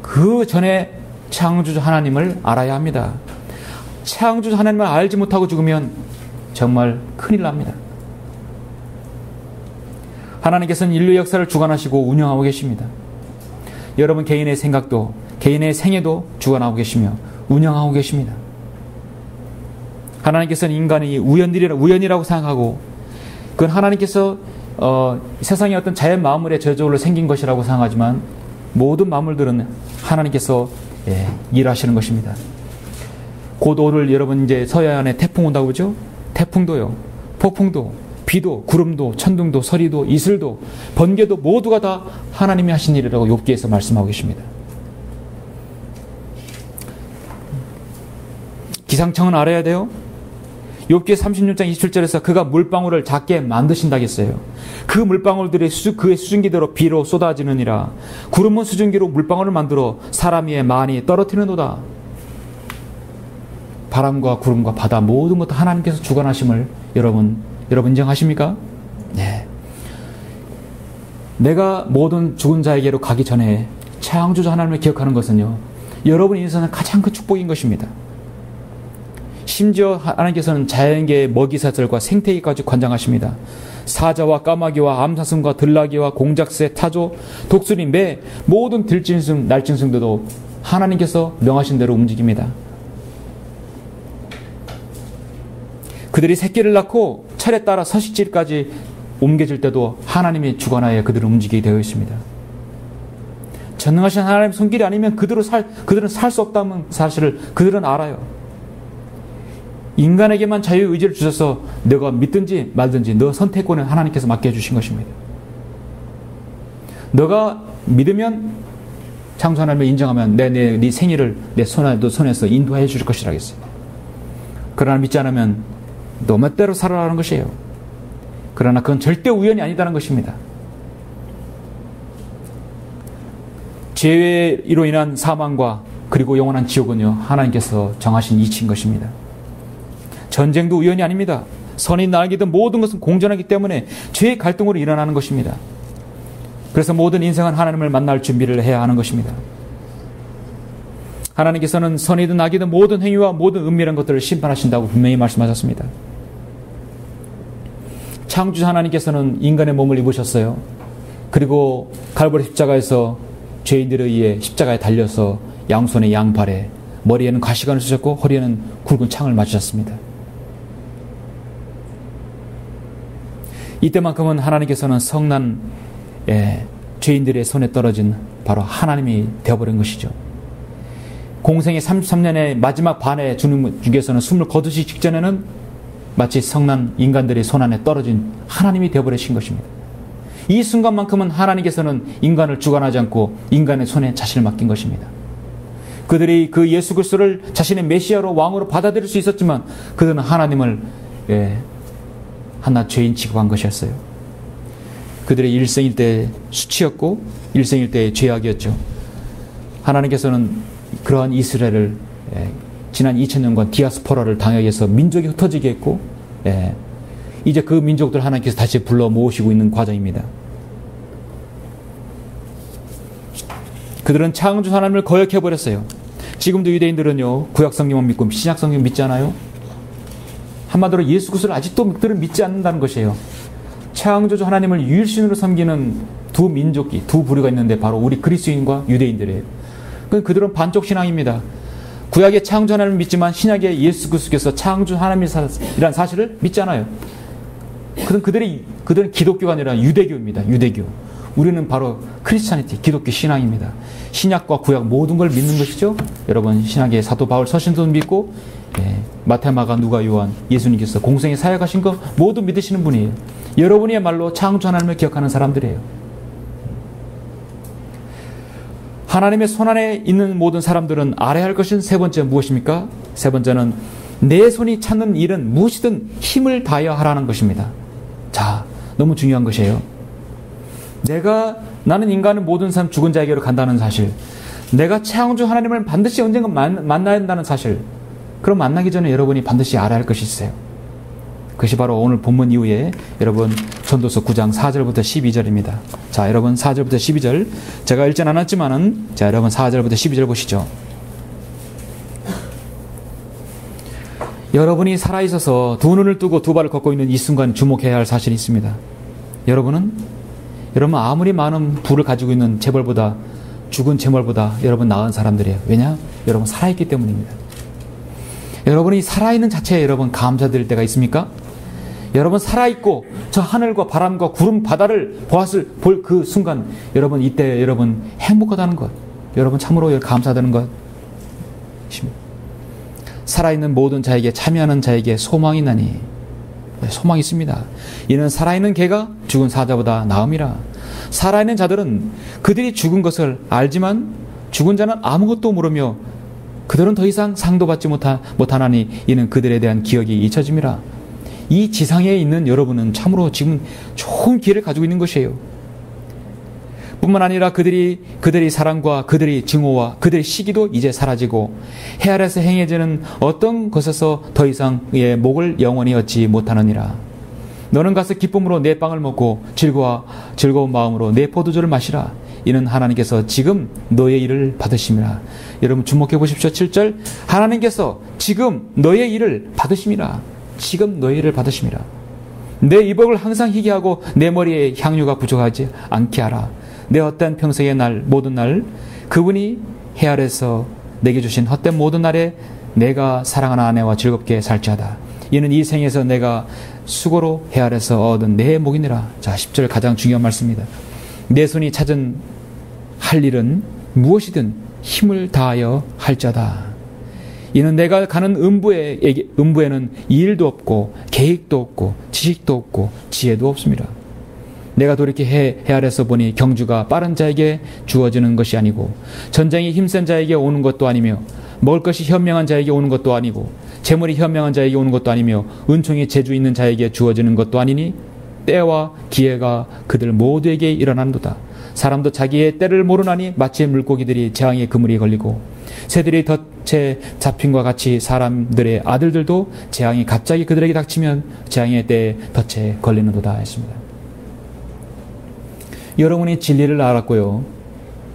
그 전에 창조주 하나님을 알아야 합니다. 창조주 하나님을 알지 못하고 죽으면 정말 큰일 납니다. 하나님께서는 인류 역사를 주관하시고 운영하고 계십니다. 여러분 개인의 생각도 개인의 생애도 주관하고 계시며 운영하고 계십니다. 하나님께서는 인간이 우연이라고 생각하고 그건 하나님께서 세상의 어떤 자연 만물의 저절로 생긴 것이라고 생각하지만 모든 만물들은 하나님께서 일하시는 것입니다. 곧 오늘 여러분 이제 서해안에 태풍 온다고 그러죠? 태풍도요, 폭풍도, 비도, 구름도, 천둥도, 서리도, 이슬도, 번개도 모두가 다 하나님이 하신 일이라고 욥기에서 말씀하고 계십니다. 기상청은 알아야 돼요. 욥기 36장 27절에서 그가 물방울을 작게 만드신다고 했어요. 그 물방울들이 그의 수증기대로 비로 쏟아지느니라. 구름은 수증기로 물방울을 만들어 사람 위에 많이 떨어뜨리는도다. 바람과 구름과 바다 모든 것도 하나님께서 주관하심을 여러분 인정하십니까? 네. 내가 모든 죽은 자에게로 가기 전에 창조주 하나님을 기억하는 것은요, 여러분 인생의 가장 큰 축복인 것입니다. 심지어 하나님께서는 자연계의 먹이사슬과 생태계까지 관장하십니다. 사자와 까마귀와 암사슴과 들나귀와 공작새, 타조, 독수리, 매, 모든 들짐승, 날짐승들도 하나님께서 명하신 대로 움직입니다. 그들이 새끼를 낳고 철에 따라 서식지까지 옮겨질 때도 하나님의 주관하에 그들은 움직이게 되어 있습니다. 전능하신 하나님의 손길이 아니면 그들은 살 수 없다는 사실을 그들은 알아요. 인간에게만 자유의지를 주셔서 너가 믿든지 말든지 너 선택권을 하나님께서 맡겨주신 것입니다. 너가 믿으면 창조 하나님을 인정하면 네 생일을 내 손에서 인도해 줄 것이라 했어요. 그러나 믿지 않으면 너 멋대로 살아라는 것이에요. 그러나 그건 절대 우연이 아니다는 것입니다. 죄로 인한 사망과 그리고 영원한 지옥은요, 하나님께서 정하신 이치인 것입니다. 전쟁도 우연이 아닙니다. 선이든 악이든 모든 것은 공존하기 때문에 죄의 갈등으로 일어나는 것입니다. 그래서 모든 인생은 하나님을 만날 준비를 해야 하는 것입니다. 하나님께서는 선이든 악이든 모든 행위와 모든 은밀한 것들을 심판하신다고 분명히 말씀하셨습니다. 창조주 하나님께서는 인간의 몸을 입으셨어요. 그리고 갈보리 십자가에서 죄인들에 의해 십자가에 달려서 양손에 양발에 머리에는 가시관을 쓰셨고 허리에는 굵은 창을 맞으셨습니다. 이때만큼은 하나님께서는 성난 죄인들의 손에 떨어진 바로 하나님이 되어버린 것이죠. 공생의 33년의 마지막 반에 주님께서는 숨을 거두시기 직전에는 마치 성난 인간들의 손 안에 떨어진 하나님이 되어버리신 것입니다. 이 순간만큼은 하나님께서는 인간을 주관하지 않고 인간의 손에 자신을 맡긴 것입니다. 그들이 그 예수 그리스도를 자신의 메시아로 왕으로 받아들일 수 있었지만 그들은 하나님을 하나 죄인 취급한 것이었어요. 그들의 일생일대의 수치였고 일생일대의 죄악이었죠. 하나님께서는 그러한 이스라엘을 지난 2000년간 디아스포라를 당하게 해서 민족이 흩어지게 했고 이제 그 민족들 하나님께서 다시 불러 모으시고 있는 과정입니다. 그들은 창조 하나님을 거역해버렸어요. 지금도 유대인들은요, 구약성경만 믿고 신약성경 믿지 않아요? 한마디로 예수 그리스도를 아직도 그들은 믿지 않는다는 것이에요. 창조주 하나님을 유일신으로 섬기는 두 민족이, 두 부류가 있는데 바로 우리 그리스도인과 유대인들이에요. 그들은 반쪽 신앙입니다. 구약의 창조 하나님을 믿지만 신약의 예수 그리스도께서 창조 하나님이라는 사실을 믿지 않아요. 그들은 기독교가 아니라 유대교입니다. 유대교. 우리는 바로 크리스찬이티, 기독교 신앙입니다. 신약과 구약 모든 걸 믿는 것이죠. 여러분 신약의 사도 바울 서신도 믿고 마태, 마가, 누가, 요한, 예수님께서 공생에 사역하신 거 모두 믿으시는 분이에요. 여러분이야말로 창조 하나님을 기억하는 사람들이에요. 하나님의 손안에 있는 모든 사람들은 알아야 할 것은 세 번째 무엇입니까? 세 번째는 내 손이 찾는 일은 무엇이든 힘을 다하여 하라는 것입니다. 자, 너무 중요한 것이에요. 나는 인간은 모든 삶 죽은 자에게로 간다는 사실, 내가 창조 하나님을 반드시 언젠가 만나야 한다는 사실, 그럼 만나기 전에 여러분이 반드시 알아야 할 것이 있어요. 그것이 바로 오늘 본문 이후에 여러분 전도서 9장 4절부터 12절입니다. 자, 여러분 4절부터 12절 제가 읽진 않았지만은 자, 여러분 4절부터 12절 보시죠. 여러분이 살아있어서 두 눈을 뜨고 두 발을 걷고 있는 이 순간 주목해야 할 사실이 있습니다. 여러분 아무리 많은 부를 가지고 있는 재벌보다, 죽은 재물보다 여러분 나은 사람들이에요. 왜냐? 여러분 살아있기 때문입니다. 여러분이 살아있는 자체에 여러분 감사드릴 때가 있습니까? 여러분 살아있고 저 하늘과 바람과 구름 바다를 볼 그 순간 여러분 이때 여러분 행복하다는 것, 여러분 참으로 감사되는 것. 살아있는 모든 자에게 참여하는 자에게 소망이 있나니, 소망이 있습니다. 이는 살아있는 개가 죽은 사자보다 나음이라. 살아있는 자들은 그들이 죽은 것을 알지만 죽은 자는 아무것도 모르며 그들은 더 이상 상도 받지 못하나니 이는 그들에 대한 기억이 잊혀짐이라. 이 지상에 있는 여러분은 참으로 지금 좋은 기회를 가지고 있는 것이에요. 뿐만 아니라 그들이 사랑과 그들이 증오와 그들의 시기도 이제 사라지고 해 아래서 행해지는 어떤 것에서 더 이상 목을 영원히 얻지 못하느니라. 너는 가서 기쁨으로 내 빵을 먹고 즐거운 마음으로 내 포도주를 마시라. 이는 하나님께서 지금 너의 일을 받으심이라. 여러분 주목해 보십시오. 7절 하나님께서 지금 너의 일을 받으심이라. 지금 너의 일을 받으심이라. 내 이복을 항상 희게 하고 내 머리에 향유가 부족하지 않게 하라. 내 헛된 평생의 모든 날 그분이 해 아래서 내게 주신 헛된 모든 날에 내가 사랑하는 아내와 즐겁게 살지어다. 이는 이 생에서 내가 수고로 해 아래서 얻은 내 목이니라. 자, 10절 가장 중요한 말씀입니다. 내 손이 찾은 할 일은 무엇이든 힘을 다하여 할자다. 이는 내가 가는 음부에는 일도 없고 계획도 없고 지식도 없고 지혜도 없습니다. 내가 돌이켜 해 아래서 보니 경주가 빠른 자에게 주어지는 것이 아니고 전쟁이 힘센 자에게 오는 것도 아니며 먹을 것이 현명한 자에게 오는 것도 아니고 재물이 현명한 자에게 오는 것도 아니며 은총이 재주 있는 자에게 주어지는 것도 아니니 때와 기회가 그들 모두에게 일어난도다. 사람도 자기의 때를 모르나니 마치 물고기들이 재앙의 그물이 걸리고 새들이 덫에 잡힌과 같이 사람들의 아들들도 재앙이 갑자기 그들에게 닥치면 재앙의 때에 덫에 걸리는도다 했습니다. 여러분이 진리를 알았고요,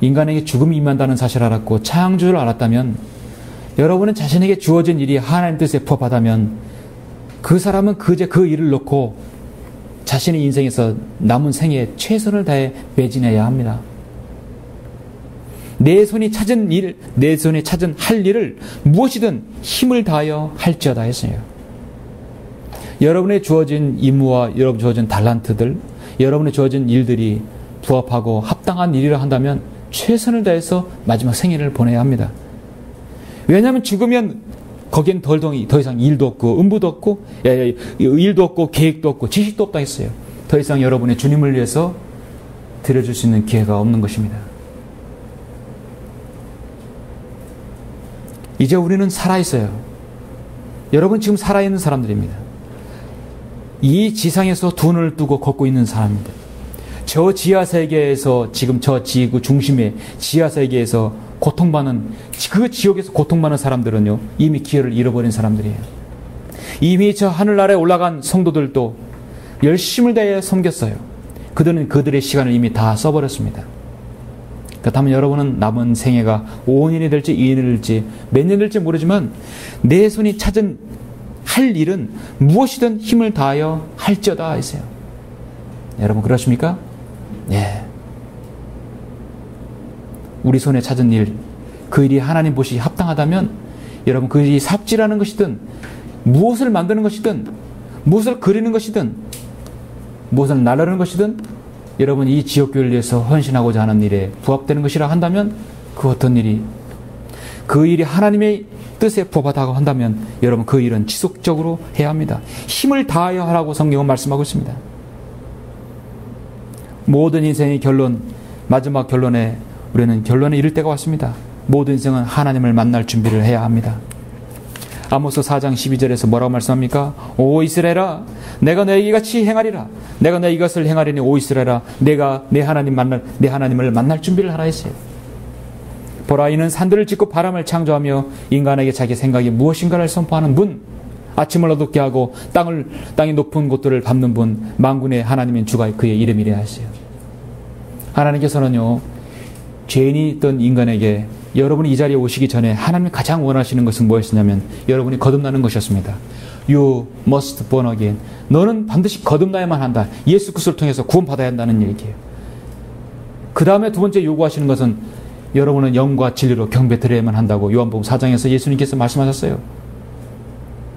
인간에게 죽음이 임한다는 사실을 알았고 창조를 알았다면, 여러분은 자신에게 주어진 일이 하나님 뜻에 부합하다면 그 사람은 그 일을 놓고 자신의 인생에서 남은 생에 최선을 다해 매진해야 합니다. 내 손이 찾은 할 일을 무엇이든 힘을 다하여 할지어다 했어요. 여러분의 주어진 임무와 여러분 주어진 달란트들, 여러분의 주어진 일들이 부합하고 합당한 일이라 한다면 최선을 다해서 마지막 생애를 보내야 합니다. 왜냐하면 죽으면 거기엔 더 이상 일도 없고 음부도 없고 일도 없고 계획도 없고 지식도 없다 했어요. 더 이상 여러분의 주님을 위해서 드려줄 수 있는 기회가 없는 것입니다. 이제 우리는 살아있어요. 여러분 지금 살아있는 사람들입니다. 이 지상에서 두 눈을 뜨고 걷고 있는 사람입니다. 저 지하세계에서, 지금 저 지구 중심의 지하세계에서 고통받는, 그 지옥에서 고통받는 사람들은요, 이미 기회를 잃어버린 사람들이에요. 이미 저 하늘나라에 올라간 성도들도 열심을 다해 섬겼어요. 그들은 그들의 시간을 이미 다 써버렸습니다. 그렇다면 여러분은 남은 생애가 5년이 될지 2년이 될지 몇 년이 될지 모르지만 내 손이 찾은 할 일은 무엇이든 힘을 다하여 할지어다 했어요. 여러분 그렇습니까? 예. 우리 손에 찾은 일, 그 일이 하나님 보시기 합당하다면 여러분 그 일이 삽질하는 것이든 무엇을 만드는 것이든 무엇을 그리는 것이든 무엇을 나르는 것이든 여러분 이 지역교회를 위해서 헌신하고자 하는 일에 부합되는 것이라 한다면 그 어떤 일이 그 일이 하나님의 뜻에 부합하다고 한다면 여러분 그 일은 지속적으로 해야 합니다. 힘을 다하여 하라고 성경은 말씀하고 있습니다. 모든 인생의 결론, 마지막 결론에 우리는 결론에 이를 때가 왔습니다. 모든 인생은 하나님을 만날 준비를 해야 합니다. 아모스 4장 12절에서 뭐라고 말씀합니까? 오 이스라엘아, 내가 너에게 같이 행하리라. 내가 너에게 이것을 행하리니 오 이스라엘아, 내가 내 하나님을 만날 준비를 하라 했어요. 보라, 이는 산들을 짓고 바람을 창조하며 인간에게 자기 생각이 무엇인가를 선포하는 분, 아침을 어둡게 하고 땅의 높은 곳들을 밟는 분, 만군의 하나님인 주가 그의 이름이라 하세요. 하나님께서는요, 죄인이 있던 인간에게 여러분이 이 자리에 오시기 전에 하나님이 가장 원하시는 것은 무엇이냐면 여러분이 거듭나는 것이었습니다. You must born again. 너는 반드시 거듭나야만 한다. 예수 그리스도를 통해서 구원받아야 한다는 얘기예요. 그 다음에 두 번째 요구하시는 것은 여러분은 영과 진리로 경배드려야만 한다고 요한복음 4장에서 예수님께서 말씀하셨어요.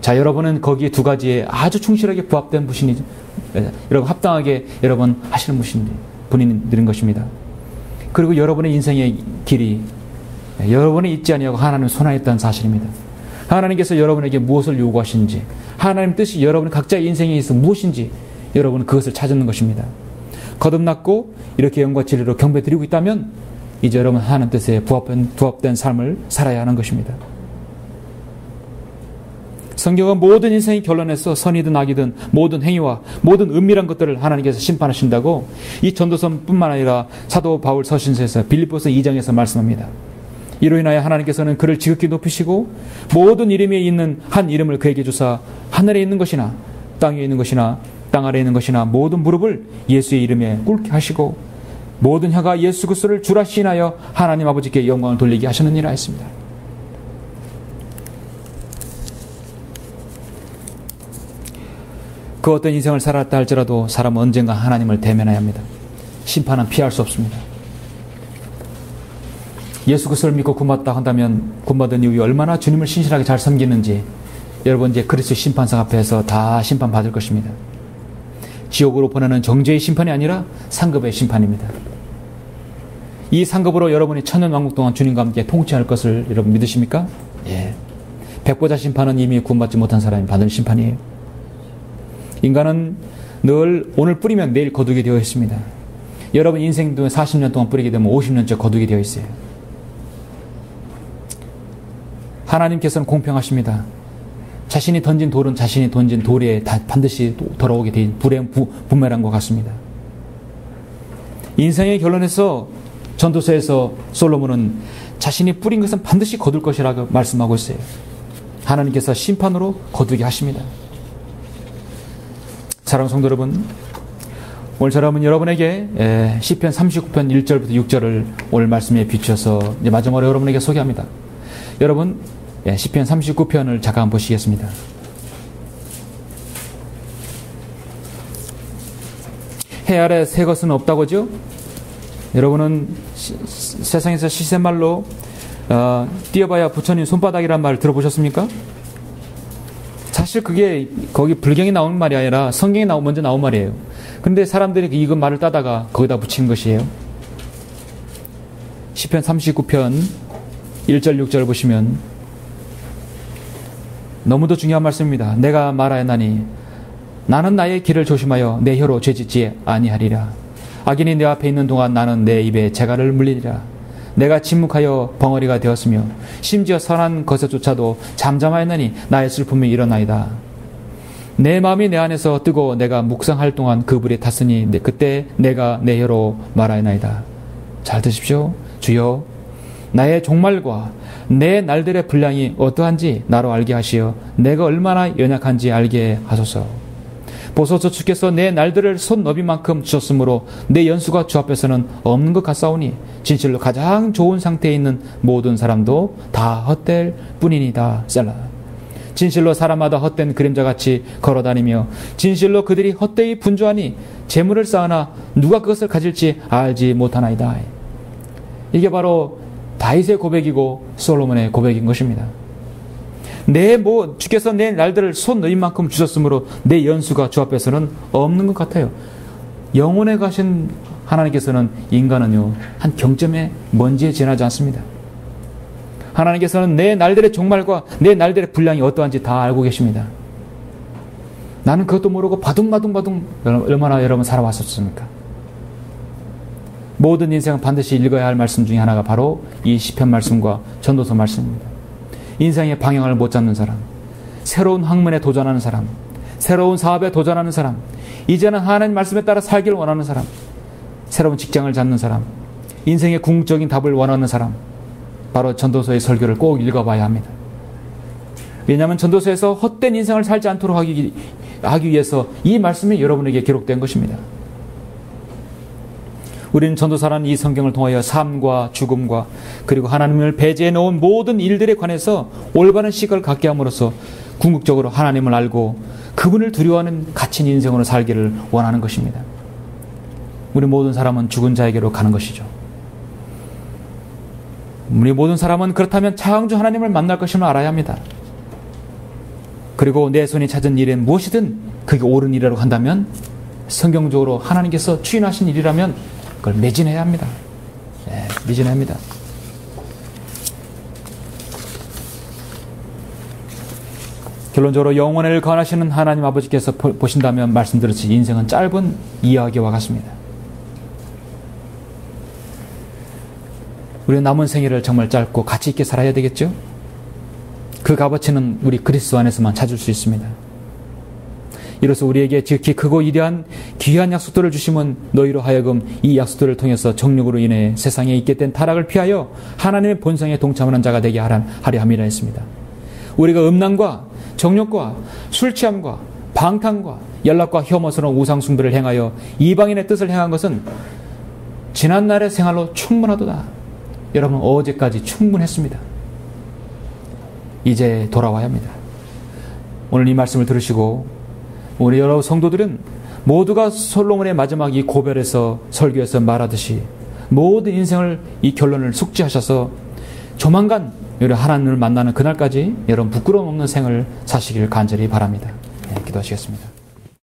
자, 여러분은 거기에 두 가지에 아주 충실하게 부합된 분이죠. 여러분 합당하게 여러분 하시는 분들인 것입니다. 그리고 여러분의 인생의 길이 여러분이 잊지 아니하고 하나님을 손안했다는 사실입니다. 하나님께서 여러분에게 무엇을 요구하시는지, 하나님 뜻이 여러분 각자의 인생에 있어 무엇인지 여러분은 그것을 찾는 것입니다. 거듭났고 이렇게 영과 진리로 경배드리고 있다면 이제 여러분 하나님 뜻에 부합된 삶을 살아야 하는 것입니다. 성경은 모든 인생의 결론에서 선이든 악이든 모든 행위와 모든 은밀한 것들을 하나님께서 심판하신다고 이 전도서뿐만 아니라 사도 바울 서신서에서 빌립보서 2장에서 말씀합니다. 이로 인하여 하나님께서는 그를 지극히 높이시고 모든 이름에 있는 한 이름을 그에게 주사 하늘에 있는 것이나 땅 위에 있는 것이나 땅 아래에 있는 것이나 모든 무릎을 예수의 이름에 꿇게 하시고 모든 혀가 예수 그리스도를 주라 시인하여 하나님 아버지께 영광을 돌리게 하셨느니라 했습니다. 그 어떤 인생을 살았다 할지라도 사람은 언젠가 하나님을 대면해야 합니다. 심판은 피할 수 없습니다. 예수 그리스도를 믿고 구원받다 한다면 구원받은 이후에 얼마나 주님을 신실하게 잘 섬기는지 여러분 이제 그리스도 심판상 앞에서 다 심판받을 것입니다. 지옥으로 보내는 정죄의 심판이 아니라 상급의 심판입니다. 이 상급으로 여러분이 천년왕국 동안 주님과 함께 통치할 것을 여러분 믿으십니까? 예. 백보자 심판은 이미 구원받지 못한 사람이 받을 심판이에요. 인간은 늘 오늘 뿌리면 내일 거두게 되어 있습니다. 여러분 인생 동안 40년 동안 뿌리게 되면 50년째 거두게 되어 있어요. 하나님께서는 공평하십니다. 자신이 던진 돌은 자신이 던진 돌에 다 반드시 돌아오게 된 불의 부메랑과 같습니다. 인생의 결론에서 전도서에서 솔로몬은 자신이 뿌린 것은 반드시 거둘 것이라고 말씀하고 있어요. 하나님께서 심판으로 거두게 하십니다. 사랑하는 성도 여러분, 오늘 저는 여러분에게 시편 39편 1절부터 6절을 오늘 말씀에 비추어서 이제 마지막으로 여러분에게 소개합니다. 여러분 시편 39편을 잠깐 보시겠습니다. 해 아래 새 것은 없다고죠? 여러분은 세상에서 시샘말로 뛰어봐야 부처님 손바닥이란 말 들어보셨습니까? 사실 그게 거기 불경에 나오는 말이 아니라 성경에 먼저 나온 말이에요. 그런데 사람들이 이 말을 따다가 거기다 붙인 것이에요. 시편 39편 1절 6절 보시면 너무도 중요한 말씀입니다. 내가 말하였나니 나는 나의 길을 조심하여 내 혀로 죄짓지 아니하리라. 악인이 내 앞에 있는 동안 나는 내 입에 재갈을 물리리라. 내가 침묵하여 벙어리가 되었으며 심지어 선한 것에조차도 잠잠하였나니 나의 슬픔이 일어나이다. 내 마음이 내 안에서 뜨고 내가 묵상할 동안 그 불에 탔으니 그때 내가 내 혀로 말하였나이다. 잘 드십시오. 주여 나의 종말과 내 날들의 분량이 어떠한지 나로 알게 하시어 내가 얼마나 연약한지 알게 하소서. 보소서 주께서 내 날들을 손너비만큼 주셨으므로 내 연수가 주 앞에서는 없는 것 같사오니 진실로 가장 좋은 상태에 있는 모든 사람도 다 헛될 뿐이니다. 셀라. 진실로 사람마다 헛된 그림자같이 걸어다니며 진실로 그들이 헛되이 분주하니 재물을 쌓으나 누가 그것을 가질지 알지 못하나이다. 이게 바로 다윗의 고백이고 솔로몬의 고백인 것입니다. 주께서 내 날들을 손 너인 만큼 주셨으므로 내 연수가 주 앞에서는 없는 것 같아요. 영원에 가신 하나님께서는 인간은요, 한 경점의 먼지에 지나지 않습니다. 하나님께서는 내 날들의 종말과 내 날들의 분량이 어떠한지 다 알고 계십니다. 나는 그것도 모르고 바둥바둥 얼마나 여러분 살아왔었습니까? 모든 인생은 반드시 읽어야 할 말씀 중에 하나가 바로 이 시편 말씀과 전도서 말씀입니다. 인생의 방향을 못 잡는 사람, 새로운 학문에 도전하는 사람, 새로운 사업에 도전하는 사람, 이제는 하나님 말씀에 따라 살기를 원하는 사람, 새로운 직장을 잡는 사람, 인생의 궁극적인 답을 원하는 사람, 바로 전도서의 설교를 꼭 읽어봐야 합니다. 왜냐하면 전도서에서 헛된 인생을 살지 않도록 하기 위해서 이 말씀이 여러분에게 기록된 것입니다. 우리는 전도서라는 이 성경을 통하여 삶과 죽음과 그리고 하나님을 배제해 놓은 모든 일들에 관해서 올바른 시각을 갖게 함으로써 궁극적으로 하나님을 알고 그분을 두려워하는 갇힌 인생으로 살기를 원하는 것입니다. 우리 모든 사람은 죽은 자에게로 가는 것이죠. 우리 모든 사람은 그렇다면 창조 하나님을 만날 것임을 알아야 합니다. 그리고 내 손이 찾은 일에 무엇이든 그게 옳은 일이라고 한다면 성경적으로 하나님께서 추인하신 일이라면 그걸 매진해야 합니다. 매진해야 합니다. 결론적으로 영원을 권하시는 하나님 아버지께서 보신다면 말씀드렸듯이 인생은 짧은 이야기와 같습니다. 우리의 남은 생애를 정말 짧고 가치 있게 살아야 되겠죠? 그 값어치는 우리 그리스도 안에서만 찾을 수 있습니다. 이로써 우리에게 지극히 크고 위대한 귀한 약속들을 주심은 너희로 하여금 이 약속들을 통해서 정욕으로 인해 세상에 있게 된 타락을 피하여 하나님의 본성에 동참하는 자가 되게 하려 함이라 했습니다. 우리가 음란과 정욕과 술 취함과 방탕과 연락과 혐오스러운 우상 숭배를 행하여 이방인의 뜻을 행한 것은 지난날의 생활로 충분하도다. 여러분, 어제까지 충분했습니다. 이제 돌아와야 합니다. 오늘 이 말씀을 들으시고 우리 여러 성도들은 모두가 솔로몬의 마지막 이 고별에서 설교에서 말하듯이 모든 인생을 이 결론을 숙지하셔서 조만간 하나님을 만나는 그날까지 여러분 부끄러움 없는 생을 사시길 간절히 바랍니다. 기도하시겠습니다.